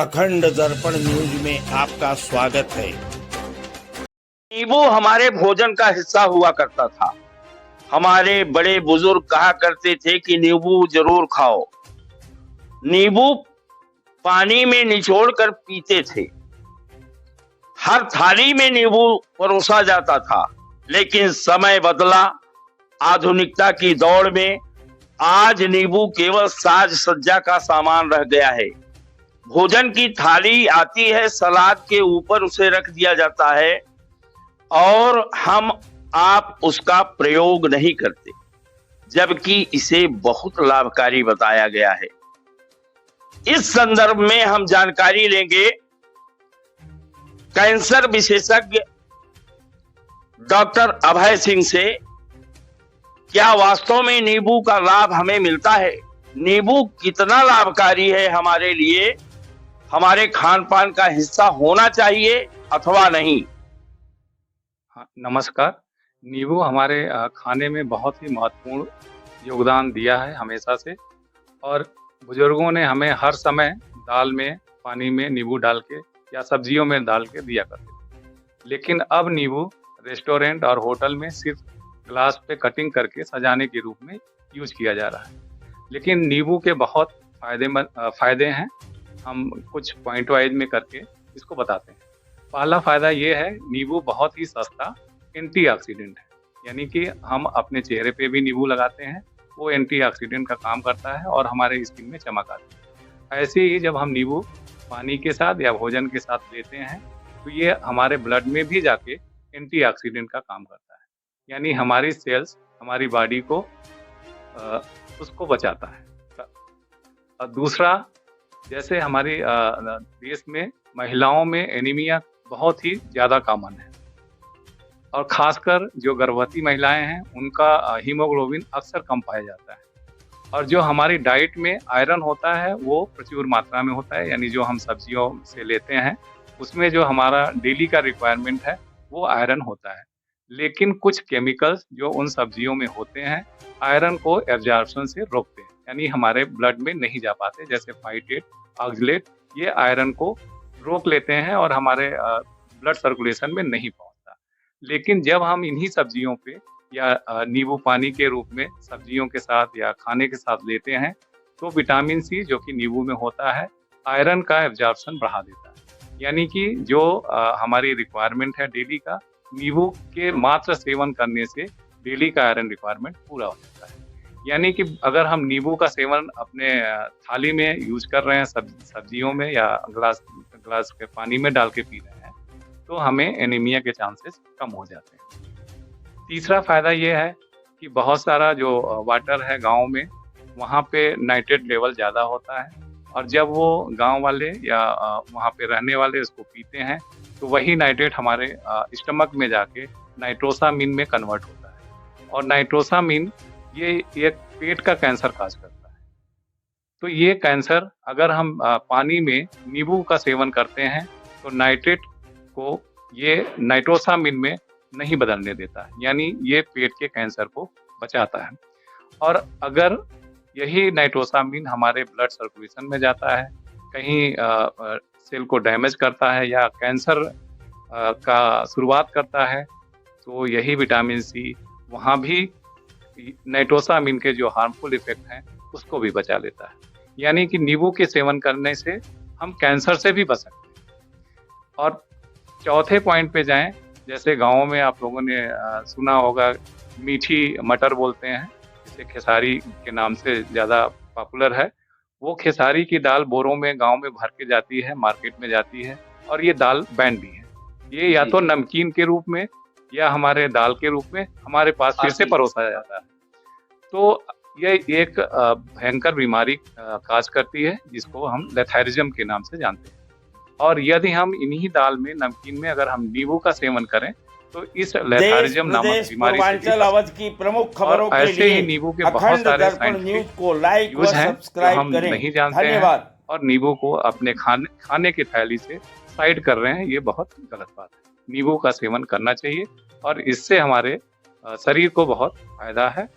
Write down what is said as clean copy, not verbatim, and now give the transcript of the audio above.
अखंड दर्पण न्यूज में आपका स्वागत है। नींबू हमारे भोजन का हिस्सा हुआ करता था। हमारे बड़े बुजुर्ग कहा करते थे कि नींबू जरूर खाओ। नींबू पानी में निचोड़ कर पीते थे। हर थाली में नींबू परोसा जाता था। लेकिन समय बदला। आधुनिकता की दौड़ में आज नींबू केवल साज सज्जा का सामान रह गया है। भोजन की थाली आती है, सलाद के ऊपर उसे रख दिया जाता है और हम आप उसका प्रयोग नहीं करते, जबकि इसे बहुत लाभकारी बताया गया है। इस संदर्भ में हम जानकारी लेंगे कैंसर विशेषज्ञ डॉक्टर अभय सिंह से। क्या वास्तव में नींबू का लाभ हमें मिलता है? नींबू कितना लाभकारी है हमारे लिए? हमारे खान पान का हिस्सा होना चाहिए अथवा नहीं? हाँ, नमस्कार। नींबू हमारे खाने में बहुत ही महत्वपूर्ण योगदान दिया है हमेशा से, और बुजुर्गों ने हमें हर समय दाल में, पानी में नींबू डाल के या सब्जियों में डाल के दिया करते थे। लेकिन अब नींबू रेस्टोरेंट और होटल में सिर्फ ग्लास पे कटिंग करके सजाने के रूप में यूज किया जा रहा है। लेकिन नींबू के बहुत फायदे हैं। हम कुछ पॉइंट वाइज में करके इसको बताते हैं। पहला फायदा ये है, नींबू बहुत ही सस्ता एंटीऑक्सीडेंट है। यानी कि हम अपने चेहरे पे भी नींबू लगाते हैं, वो एंटीऑक्सीडेंट का काम करता है और हमारे स्किन में चमक आती है। ऐसे ही जब हम नींबू पानी के साथ या भोजन के साथ लेते हैं तो ये हमारे ब्लड में भी जाके एंटीऑक्सीडेंट का काम करता है। यानी हमारी सेल्स, हमारी बॉडी को उसको बचाता है। और दूसरा, जैसे हमारे देश में महिलाओं में एनीमिया बहुत ही ज़्यादा कॉमन है, और खासकर जो गर्भवती महिलाएं हैं उनका हीमोग्लोबिन अक्सर कम पाया जाता है। और जो हमारी डाइट में आयरन होता है वो प्रचुर मात्रा में होता है। यानी जो हम सब्जियों से लेते हैं उसमें जो हमारा डेली का रिक्वायरमेंट है वो आयरन होता है। लेकिन कुछ केमिकल्स जो उन सब्जियों में होते हैं आयरन को एब्जॉर्प्शन से रोकते हैं, यानी हमारे ब्लड में नहीं जा पाते। जैसे फाइटेट, ऑक्सलेट, ये आयरन को रोक लेते हैं और हमारे ब्लड सर्कुलेशन में नहीं पहुंचता। लेकिन जब हम इन्हीं सब्जियों पे या नींबू पानी के रूप में सब्जियों के साथ या खाने के साथ लेते हैं तो विटामिन सी जो कि नींबू में होता है आयरन का एब्जॉर्प्शन बढ़ा देता है। यानी कि जो हमारी रिक्वायरमेंट है डेली का, नींबू के मात्र सेवन करने से डेली का आयरन रिक्वायरमेंट पूरा हो जाता है। यानी कि अगर हम नींबू का सेवन अपने थाली में यूज कर रहे हैं, सब्जियों में या ग्लास के पानी में डाल के पी रहे हैं, तो हमें एनीमिया के चांसेस कम हो जाते हैं। तीसरा फायदा ये है कि बहुत सारा जो वाटर है गाँव में, वहाँ पे नाइट्रेट लेवल ज़्यादा होता है, और जब वो गाँव वाले या वहाँ पे रहने वाले उसको पीते हैं तो वही नाइट्रेट हमारे स्टमक में जाके नाइट्रोसामिन में कन्वर्ट होता है। और नाइट्रोसामिन ये एक पेट का कैंसर काज करता है। तो ये कैंसर अगर हम पानी में नींबू का सेवन करते हैं तो नाइट्रेट को ये नाइट्रोसामिन में नहीं बदलने देता है, यानी ये पेट के कैंसर को बचाता है। और अगर यही नाइट्रोसामिन हमारे ब्लड सर्कुलेशन में जाता है, कहीं सेल को डैमेज करता है या कैंसर का शुरुआत करता है, तो यही विटामिन सी वहाँ भी नाइट्रोसामिन के जो हार्मफुल इफेक्ट हैं उसको भी बचा लेता है। यानी कि नींबू के सेवन करने से हम कैंसर से भी बच सकते हैं। और चौथे पॉइंट पे जाएं, जैसे गाँव में आप लोगों ने सुना होगा मीठी मटर बोलते हैं, जिसे खेसारी के नाम से ज़्यादा पॉपुलर है। वो खेसारी की दाल बोरों में गांव में भर के जाती है, मार्केट में जाती है, और ये दाल बैंड भी है। ये या तो नमकीन के रूप में या हमारे दाल के रूप में हमारे पास फिर से परोसा जाता है। तो ये एक भयंकर बीमारी काज करती है जिसको हम लेथायरिज्म के नाम से जानते हैं। और यदि हम इन्हीं दाल में, नमकीन में अगर हम नींबू का सेवन करें तो इस लेथायरिज्म नामक बीमारी से अवध की प्रमुख खबरों के ऐसे लिए ही नींबू के बहुत सारे साइंटिफिक को लाइक व सब्सक्राइब हम करें। नहीं जानते हैं और नींबू को अपने खाने की थैली से साइड कर रहे हैं। ये बहुत गलत बात है। नींबू का सेवन करना चाहिए और इससे हमारे शरीर को बहुत फायदा है।